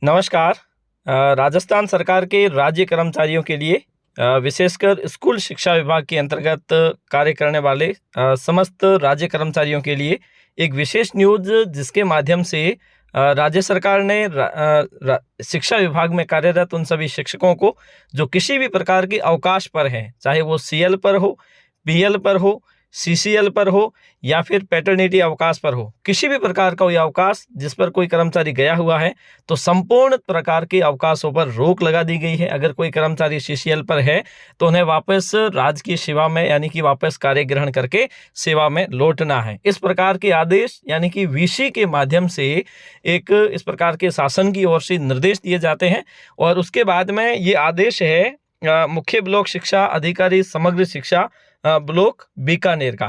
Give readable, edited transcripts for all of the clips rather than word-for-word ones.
नमस्कार। राजस्थान सरकार के राज्य कर्मचारियों के लिए विशेषकर स्कूल शिक्षा विभाग के अंतर्गत कार्य करने वाले समस्त राज्य कर्मचारियों के लिए एक विशेष न्यूज़ जिसके माध्यम से राज्य सरकार ने शिक्षा विभाग में कार्यरत उन सभी शिक्षकों को जो किसी भी प्रकार के अवकाश पर हैं, चाहे वो सीएल पर हो, पीएल पर हो, सीसीएल पर हो या फिर पैटर्निटी अवकाश पर हो, किसी भी प्रकार का कोई अवकाश जिस पर कोई कर्मचारी गया हुआ है तो संपूर्ण प्रकार के अवकाशों पर रोक लगा दी गई है। अगर कोई कर्मचारी सीसीएल पर है तो उन्हें वापस राजकीय सेवा में यानी कि वापस कार्य ग्रहण करके सेवा में लौटना है। इस प्रकार के आदेश यानी कि वीसी के माध्यम से एक इस प्रकार के शासन की ओर से निर्देश दिए जाते हैं और उसके बाद में ये आदेश है मुख्य ब्लॉक शिक्षा अधिकारी समग्र शिक्षा ब्लॉक बीकानेर का।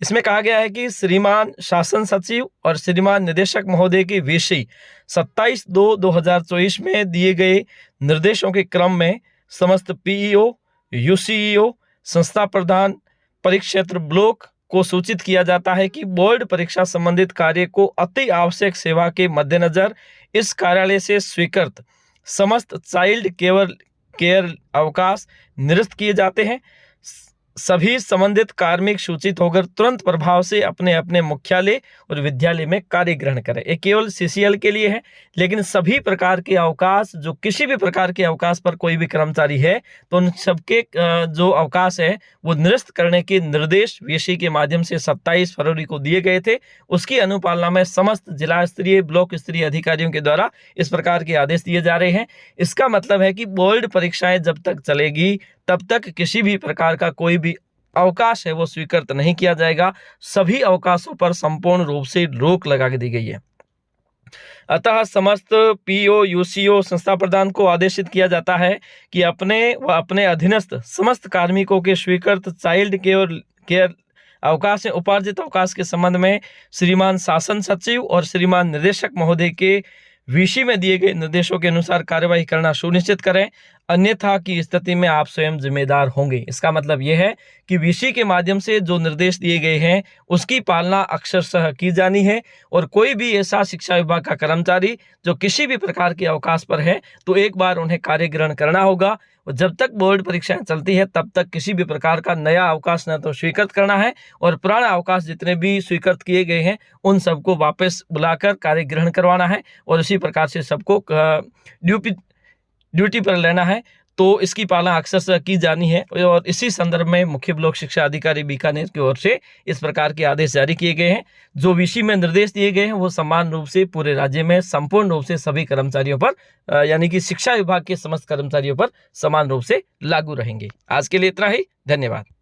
इसमें कहा गया है कि श्रीमान शासन सचिव और श्रीमान निदेशक महोदय की वीसी 27/2/2024 में दिए गए निर्देशों के क्रम में समस्त पीईओ, यूसीईओ, संस्था प्रधान, परिक्षेत्र ब्लॉक को सूचित किया जाता है कि बोर्ड परीक्षा संबंधित कार्य को अति आवश्यक सेवा के मद्देनजर इस कार्यालय से स्वीकृत समस्त चाइल्ड केयर अवकाश निरस्त किए जाते हैं। सभी संबंधित कार्मिक सूचित होकर तुरंत प्रभाव से अपने अपने मुख्यालय और विद्यालय में कार्य ग्रहण करें। ये केवल सीसीएल के लिए है, लेकिन सभी प्रकार के अवकाश जो किसी भी प्रकार के अवकाश पर कोई भी कर्मचारी है तो उन सबके जो अवकाश है वो निरस्त करने के निर्देश वीसी के माध्यम से 27 फरवरी को दिए गए थे। उसकी अनुपालना में समस्त जिला स्तरीय ब्लॉक स्तरीय अधिकारियों के द्वारा इस प्रकार के आदेश दिए जा रहे हैं। इसका मतलब है कि बोर्ड परीक्षाएं जब तक चलेगी तब तक किसी भी प्रकार का कोई भी अवकाश है वो स्वीकृत नहीं किया जाएगा। सभी अवकाशों पर संपूर्ण रूप से रोक लगा दी गई है। अतः समस्त पीओ, यूसीओ, संस्था प्रधान को आदेशित किया जाता है कि अपने व अपने अधीनस्थ समस्त कार्मिकों के स्वीकृत चाइल्ड केयर अवकाश में उपार्जित अवकाश के संबंध में श्रीमान शासन सचिव और श्रीमान निदेशक महोदय के वीसी में दिए गए निर्देशों के अनुसार कार्यवाही करना सुनिश्चित करें, अन्यथा की स्थिति में आप स्वयं जिम्मेदार होंगे। इसका मतलब यह है कि वीसी के माध्यम से जो निर्देश दिए गए हैं उसकी पालना अक्षरशः की जानी है और कोई भी ऐसा शिक्षा विभाग का कर्मचारी जो किसी भी प्रकार के अवकाश पर है तो एक बार उन्हें कार्य ग्रहण करना होगा और जब तक बोर्ड परीक्षाएं चलती है तब तक किसी भी प्रकार का नया अवकाश न तो स्वीकृत करना है और पुराना अवकाश जितने भी स्वीकृत किए गए हैं उन सबको वापस बुलाकर कार्य ग्रहण करवाना है और इसी प्रकार से सबको ड्यूटी पर लेना है। तो इसकी पालना अक्सर की जानी है और इसी संदर्भ में मुख्य ब्लॉक शिक्षा अधिकारी बीकानेर की ओर से इस प्रकार के आदेश जारी किए गए हैं। जो वीसी में निर्देश दिए गए हैं वो समान रूप से पूरे राज्य में संपूर्ण रूप से सभी कर्मचारियों पर यानी कि शिक्षा विभाग के समस्त कर्मचारियों पर समान रूप से लागू रहेंगे। आज के लिए इतना ही। धन्यवाद।